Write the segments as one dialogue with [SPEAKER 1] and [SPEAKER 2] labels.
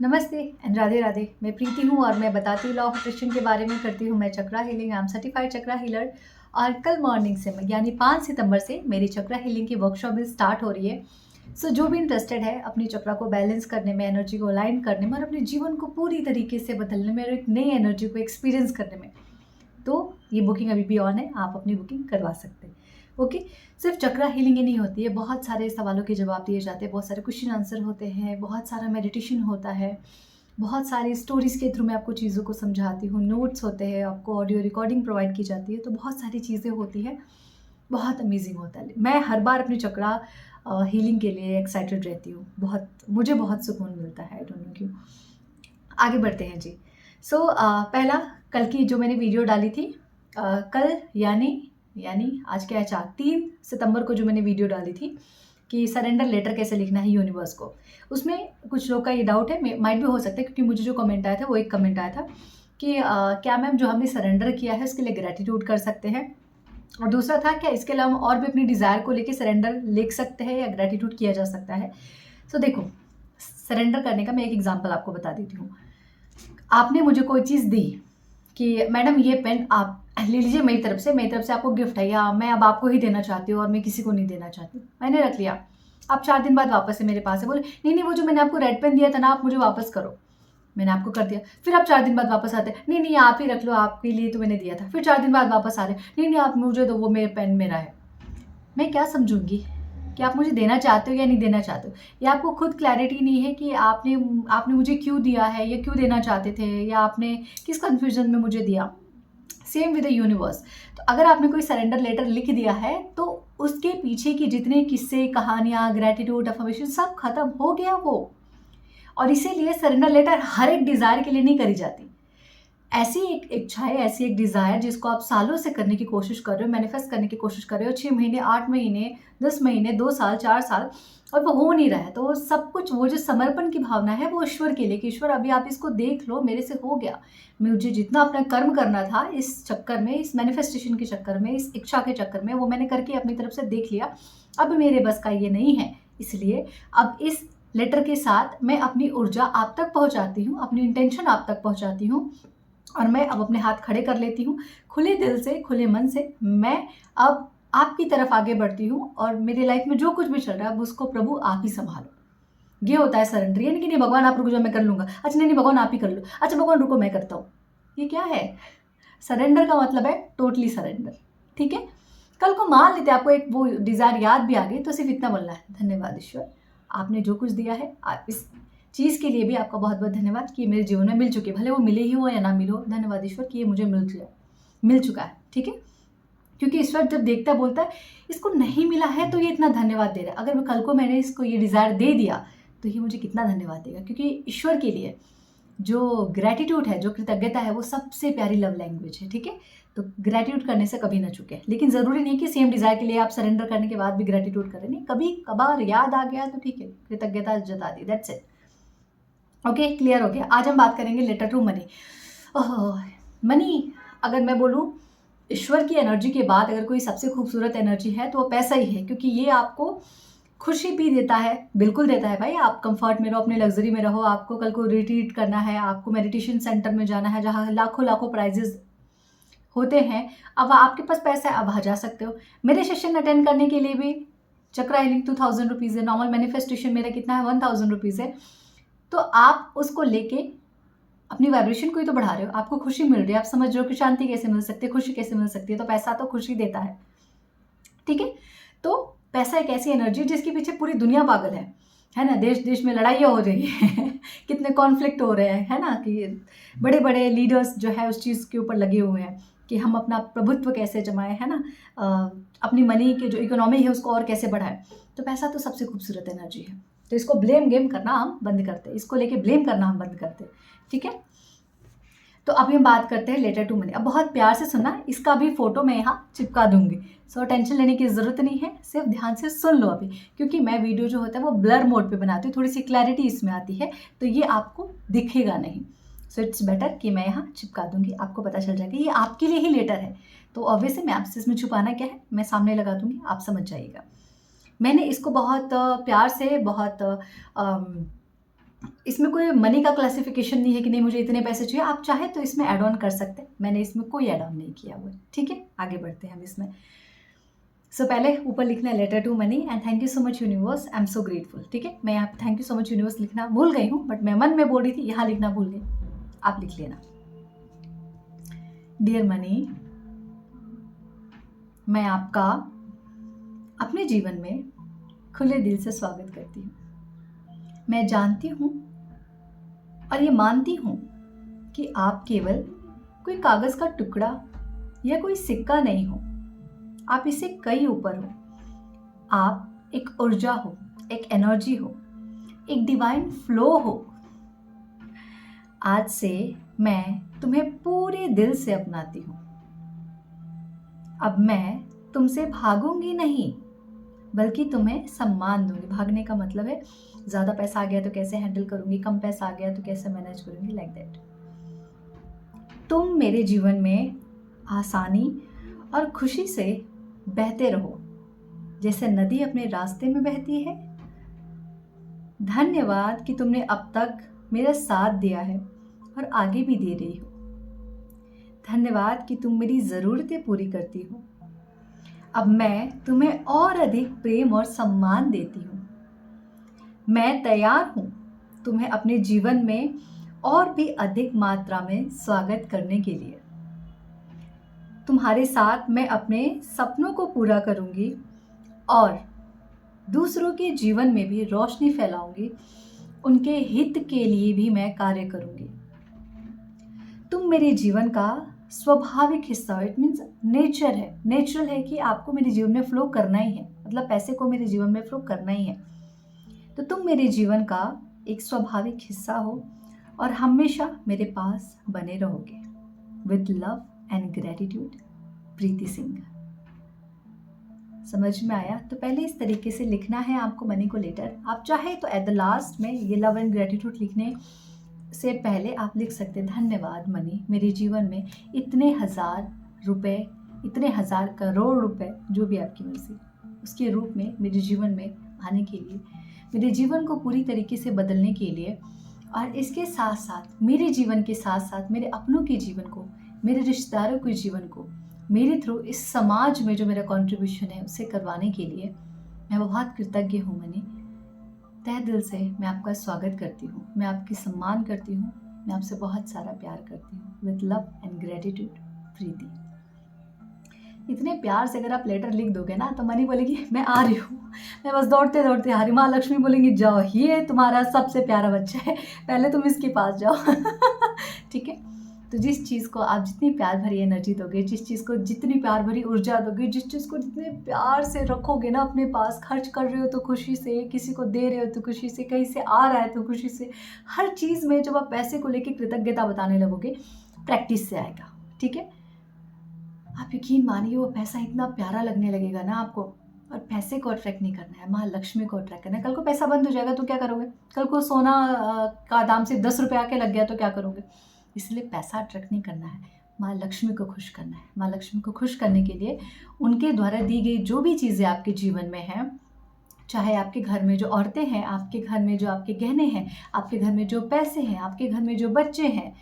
[SPEAKER 1] नमस्ते एंड राधे राधे। मैं प्रीति हूँ और मैं बताती हूँ लॉ ऑफ अट्रैक्शन के बारे में, करती हूँ मैं chakra healing. I am certified chakra healer. और कल मॉर्निंग से यानी 5 सितंबर से मेरी चक्रा हीलिंग की वर्कशॉप भी स्टार्ट हो रही है। जो भी इंटरेस्टेड है अपनी चक्रा को बैलेंस करने में, एनर्जी को अलाइन करने में और अपने जीवन को पूरी तरीके से बदलने में और एक नई एनर्जी को एक्सपीरियंस करने में, तो ये बुकिंग अभी भी ऑन है। आप अपनी बुकिंग करवा सकते हैं। ओके। सिर्फ चक्रा हीलिंग ही नहीं होती है, बहुत सारे सवालों के जवाब दिए जाते हैं, बहुत सारे क्वेश्चन आंसर होते हैं, बहुत सारा मेडिटेशन होता है, बहुत सारी स्टोरीज़ के थ्रू मैं आपको चीज़ों को समझाती हूँ, नोट्स होते हैं, आपको ऑडियो रिकॉर्डिंग प्रोवाइड की जाती है। तो बहुत सारी चीज़ें होती हैं, बहुत अमेजिंग होता है। मैं हर बार अपनी चक्रा हीलिंग के लिए एक्साइटेड रहती हूँ। मुझे बहुत सुकून मिलता है, आई डोंट नो क्यों। आगे बढ़ते हैं जी। पहला, कल की जो मैंने वीडियो डाली थी, कल यानी आज क्या है, 3 सितंबर को जो मैंने वीडियो डाली थी कि सरेंडर लेटर कैसे लिखना है यूनिवर्स को। उसमें कुछ लोग का ये डाउट है, माइट भी हो सकता है, क्योंकि मुझे जो कमेंट आया था वो एक कमेंट आया था कि क्या मैम जो हमने सरेंडर किया है उसके लिए ग्रेटिट्यूड कर सकते हैं, और दूसरा था क्या इसके अलावा हम और भी अपनी डिज़ायर को लेके सरेंडर लिख सकते हैं या ग्रेटिट्यूड किया जा सकता है। देखो, सरेंडर करने का मैं एक एग्जांपल आपको बता देती हूँ। आपने मुझे कोई चीज़ दी कि मैडम ये पेन आप ले लीजिए, मेरी तरफ से आपको गिफ्ट है, या मैं अब आपको ही देना चाहती हूँ और मैं किसी को नहीं देना चाहती। मैंने रख लिया। आप 4 दिन बाद वापस से मेरे पास है, बोले नहीं वो जो मैंने आपको रेड पेन दिया था ना, आप मुझे वापस करो। मैंने आपको कर दिया। फिर आप 4 दिन बाद वापस आते, नहीं आप ही रख लो, आपके लिए तो मैंने दिया था। फिर 4 दिन बाद वापस आ रहे, नहीं आप मुझे दो, वो मेरे पेन मेरा है। मैं क्या समझूंगी कि आप मुझे देना चाहते हो या नहीं देना चाहते हो, या आपको खुद क्लैरिटी नहीं है कि आपने मुझे क्यों दिया है या क्यों देना चाहते थे, या आपने किस कंफ्यूजन में मुझे दिया। Same with the universe. तो अगर आपने कोई सरेंडर लेटर लिख दिया है तो उसके पीछे की जितने किस्से, कहानियाँ, ग्रेटिट्यूड, अफर्मेशन सब खत्म हो गया वो। और इसीलिए सरेंडर लेटर हर एक डिज़ायर के लिए नहीं करी जाती। ऐसी एक इच्छा है, ऐसी एक डिज़ायर जिसको आप सालों से करने की कोशिश कर रहे हो, मैनिफेस्ट करने की कोशिश कर रहे हो, 6 महीने, 8 महीने, 10 महीने, 2 साल, 4 साल, और वो हो नहीं रहा है। तो वो सब कुछ, वो जो समर्पण की भावना है वो ईश्वर के लिए कि ईश्वर अभी आप इसको देख लो, मेरे से हो गया। मुझे जितना अपना कर्म करना था इस चक्कर में, इस मैनिफेस्टेशन के चक्कर में, इस इच्छा के चक्कर में, वो मैंने करके अपनी तरफ से देख लिया। अब मेरे बस का ये नहीं है। इसलिए अब इस लेटर के साथ मैं अपनी ऊर्जा आप तक पहुँचाती हूँ, अपनी इंटेंशन आप तक पहुँचाती हूँ, और मैं अब अपने हाथ खड़े कर लेती हूँ, खुले दिल से, खुले मन से। मैं अब आपकी तरफ आगे बढ़ती हूँ और मेरी लाइफ में जो कुछ भी चल रहा है अब उसको प्रभु आप ही संभालो। ये होता है सरेंडर। यानी कि नहीं भगवान आप रुको जाओ, मैं कर लूँगा। अच्छा नहीं भगवान आप ही कर लो। अच्छा भगवान रुको मैं करता हूँ। ये क्या है? सरेंडर का मतलब है टोटली सरेंडर। ठीक है। कल को मान लेते आपको एक वो डिज़ायर याद भी आ गई, तो सिर्फ इतना बोलना है, धन्यवाद ईश्वर, आपने जो कुछ दिया है, आप इस चीज़ के लिए भी आपका बहुत बहुत धन्यवाद कि मेरे जीवन में मिल चुकी है, भले वो मिले ही हो या ना मिलो, धन्यवाद ईश्वर कि ये मुझे मिल चुका है। ठीक है। क्योंकि ईश्वर जब देखता बोलता है इसको नहीं मिला है तो ये इतना धन्यवाद दे रहा है, अगर कल को मैंने इसको ये डिज़ायर दे दिया तो ये मुझे कितना धन्यवाद देगा। क्योंकि ईश्वर के लिए जो ग्रैटिट्यूड है, जो कृतज्ञता है, वो सबसे प्यारी लव लैंग्वेज है। ठीक है। तो ग्रैटिट्यूड करने से कभी ना चुके। लेकिन ज़रूरी नहीं कि सेम डिज़ायर के लिए आप सरेंडर करने के बाद भी ग्रैटिट्यूड करें, नहीं, कभी कभार याद आ गया तो ठीक है, कृतज्ञता जता दी, दैट्स इट। ओके, क्लियर हो गया। आज हम बात करेंगे लेटर टू मनी। मनी, अगर मैं बोलूँ ईश्वर की एनर्जी के बाद अगर कोई सबसे खूबसूरत एनर्जी है तो वो पैसा ही है, क्योंकि ये आपको खुशी भी देता है, बिल्कुल देता है भाई। आप कंफर्ट में रहो, अपने लग्जरी में रहो। आपको कल को रिट्रीट करना है, आपको मेडिटेशन सेंटर में जाना है जहाँ लाखों लाखों प्राइजेस होते हैं, अब आपके पास पैसा है, अब वहाँ जा सकते हो। मेरे सेशन अटेंड करने के लिए भी चक्रा हीलिंग 2000 रुपीज़ है, नॉर्मल मैनिफेस्टेशन मेरा कितना है, 1000 रुपीज़ है। तो आप उसको लेके अपनी वाइब्रेशन को ही तो बढ़ा रहे हो, आपको खुशी मिल रही है, आप समझ रहे हो कि शांति कैसे मिल सकती है, खुशी कैसे मिल सकती है। तो पैसा तो खुशी देता है। ठीक है। तो पैसा एक ऐसी एनर्जी जिसके पीछे पूरी दुनिया पागल है ना। देश देश में लड़ाइयाँ हो रही है कितने कॉन्फ्लिक्ट हो रहे हैं, है ना, कि बड़े बड़े लीडर्स जो है उस चीज़ के ऊपर लगे हुए हैं कि हम अपना प्रभुत्व कैसे जमाएं, है ना, अपनी मनी की जो इकोनॉमी है उसको और कैसे बढ़ाएं। तो पैसा तो सबसे खूबसूरत एनर्जी है। तो इसको ब्लेम गेम करना हम बंद करते हैं, इसको लेके ब्लेम करना हम बंद करते हैं। ठीक है। तो अभी हम बात करते हैं लेटर टू मनी। अब बहुत प्यार से सुनना, इसका भी फोटो मैं यहाँ चिपका दूंगी। टेंशन लेने की ज़रूरत नहीं है, सिर्फ ध्यान से सुन लो अभी, क्योंकि मैं वीडियो जो होता है वो ब्लर मोड पे बनाती हूँ, थोड़ी सी क्लैरिटी इसमें आती है, तो ये आपको दिखेगा नहीं। इट्स बेटर कि मैं यहाँ चिपका दूंगी, आपको पता चल जाएगा ये आपके लिए ही लेटर है। तो ऑब्वियसली मैं आपसे इसमें छुपाना क्या है, मैं सामने लगा दूंगी, आप समझ जाइएगा। मैंने इसको बहुत प्यार से, बहुत इसमें कोई मनी का क्लासिफिकेशन नहीं है कि नहीं मुझे इतने पैसे चाहिए, आप चाहे तो इसमें ऐड ऑन कर सकते हैं, मैंने इसमें कोई ऐड ऑन नहीं किया हुआ है, ठीक है। आगे बढ़ते हैं हम इसमें। सो पहले ऊपर लिखना है letter to money and thank you so much universe, I am so grateful, ठीक है। मैं यहाँ पे thank you so much universe लिखना भूल गई हूँ, बट मैं मन में बोल रही थी, यहाँ लिखना भूल गई, आप लिख लेना। डियर मनी, मैं आपका अपने जीवन में खुले दिल से स्वागत करती हूँ। मैं जानती हूँ और ये मानती हूँ कि आप केवल कोई कागज़ का टुकड़ा या कोई सिक्का नहीं हो, आप इससे कई ऊपर हो। आप एक ऊर्जा हो, एक एनर्जी हो, एक डिवाइन फ्लो हो। आज से मैं तुम्हें पूरे दिल से अपनाती हूँ। अब मैं तुमसे भागूंगी नहीं, बल्कि तुम्हें सम्मान दूंगी। भागने का मतलब है ज़्यादा पैसा आ गया तो कैसे हैंडल करूंगी, कम पैसा आ गया तो कैसे मैनेज करूंगी, लाइक दैट। तुम मेरे जीवन में आसानी और खुशी से बहते रहो, जैसे नदी अपने रास्ते में बहती है। धन्यवाद कि तुमने अब तक मेरा साथ दिया है और आगे भी दे रही हो। धन्यवाद कि तुम मेरी ज़रूरतें पूरी करती हो। अब मैं तुम्हें और अधिक प्रेम और सम्मान देती हूँ। मैं तैयार हूँ तुम्हें अपने जीवन में और भी अधिक मात्रा में स्वागत करने के लिए। तुम्हारे साथ मैं अपने सपनों को पूरा करूँगी और दूसरों के जीवन में भी रोशनी फैलाऊंगी। उनके हित के लिए भी मैं कार्य करूँगी। तुम मेरे जीवन का स्वाभाविक हिस्सा हो, इट मीन्स नेचर है, नेचुरल है कि आपको मेरे जीवन में फ्लो करना ही है, मतलब पैसे को मेरे जीवन में फ्लो करना ही है। तो तुम मेरे जीवन का एक स्वाभाविक हिस्सा हो और हमेशा मेरे पास बने रहोगे। विद लव एंड ग्रेटिट्यूड, प्रीति सिंह। समझ में आया? तो पहले इस तरीके से लिखना है आपको मनी को लेटर। आप चाहे तो एट द लास्ट में ये लव एंड ग्रेटिट्यूड लिखने से पहले आप लिख सकते हैं, धन्यवाद मनी, मेरे जीवन में इतने हज़ार रुपए, इतने हज़ार करोड़ रुपए, जो भी आपकी मर्जी, उसके रूप में मेरे जीवन में आने के लिए, मेरे जीवन को पूरी तरीके से बदलने के लिए, और इसके साथ साथ मेरे जीवन के साथ साथ मेरे अपनों के जीवन को, मेरे रिश्तेदारों के जीवन को मेरे थ्रू इस समाज में जो मेरा कंट्रीब्यूशन है उसे करवाने के लिए मैं बहुत कृतज्ञ हूँ मनी। तहे दिल से मैं आपका स्वागत करती हूँ, मैं आपकी सम्मान करती हूँ, मैं आपसे बहुत सारा प्यार करती हूँ। विद लव एंड ग्रेटिट्यूड, प्रीति। इतने प्यार से अगर आप लेटर लिख दोगे ना तो मनी बोलेगी मैं आ रही हूँ, मैं बस दौड़ते दौड़ते आ रही। माँ लक्ष्मी बोलेंगी जाओ, ये तुम्हारा सबसे प्यारा बच्चा है, पहले तुम इसके पास जाओ। ठीक है। तो जिस चीज़ को आप जितनी प्यार भरी एनर्जी दोगे, जिस चीज़ को जितनी प्यार भरी ऊर्जा दोगे, जिस चीज़ को जितने प्यार से रखोगे ना अपने पास, खर्च कर रहे हो तो खुशी से, किसी को दे रहे हो तो खुशी से, कहीं से आ रहा है तो खुशी से, हर चीज़ में जब आप पैसे को लेकर कृतज्ञता बताने लगोगे, प्रैक्टिस से आएगा। ठीक है। आप यकीन मानिए वो पैसा इतना प्यारा लगने लगेगा ना आपको। और पैसे को अट्रैक्ट नहीं करना है, माँ लक्ष्मी को अट्रैक्ट करना है। कल को पैसा बंद हो जाएगा तो क्या करोगे? कल को सोना का दाम से 10 रुपये आके लग गया तो क्या करोगे? इसलिए पैसा अट्रैक्ट नहीं करना है, माँ लक्ष्मी को खुश करना है। माँ लक्ष्मी को खुश करने के लिए उनके द्वारा दी गई जो भी चीज़ें आपके जीवन में हैं, चाहे आपके घर में जो औरतें हैं, आपके घर में जो आपके गहने हैं, आपके घर में जो पैसे हैं, आपके घर में जो बच्चे हैं,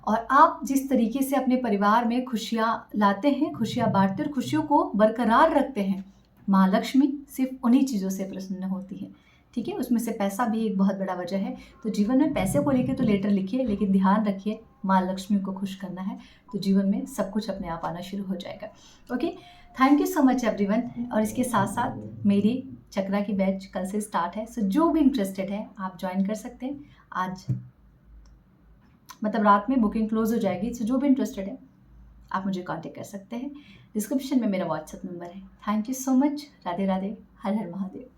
[SPEAKER 1] और आप जिस तरीके से अपने परिवार में खुशियाँ लाते हैं, खुशियाँ बांटते और खुशियों को बरकरार रखते हैं, माँ लक्ष्मी सिर्फ उन्हीं चीज़ों से प्रसन्न होती है। ठीक है। उसमें से पैसा भी एक बहुत बड़ा वजह है। तो जीवन में पैसे को लेकर तो लेटर लिखिए, लेकिन ध्यान रखिए माँ लक्ष्मी को खुश करना है, तो जीवन में सब कुछ अपने आप आना शुरू हो जाएगा। Okay, thank you so much everyone. और इसके साथ साथ मेरी चक्रा की बैच कल से स्टार्ट है, सो जो भी इंटरेस्टेड है आप ज्वाइन कर सकते हैं। आज मतलब रात में बुकिंग क्लोज हो जाएगी, सो जो भी इंटरेस्टेड है आप मुझे कांटेक्ट कर सकते हैं। डिस्क्रिप्शन में मेरा व्हाट्सएप नंबर है। Thank you so much. Radhe Radhe, her her Mahadev.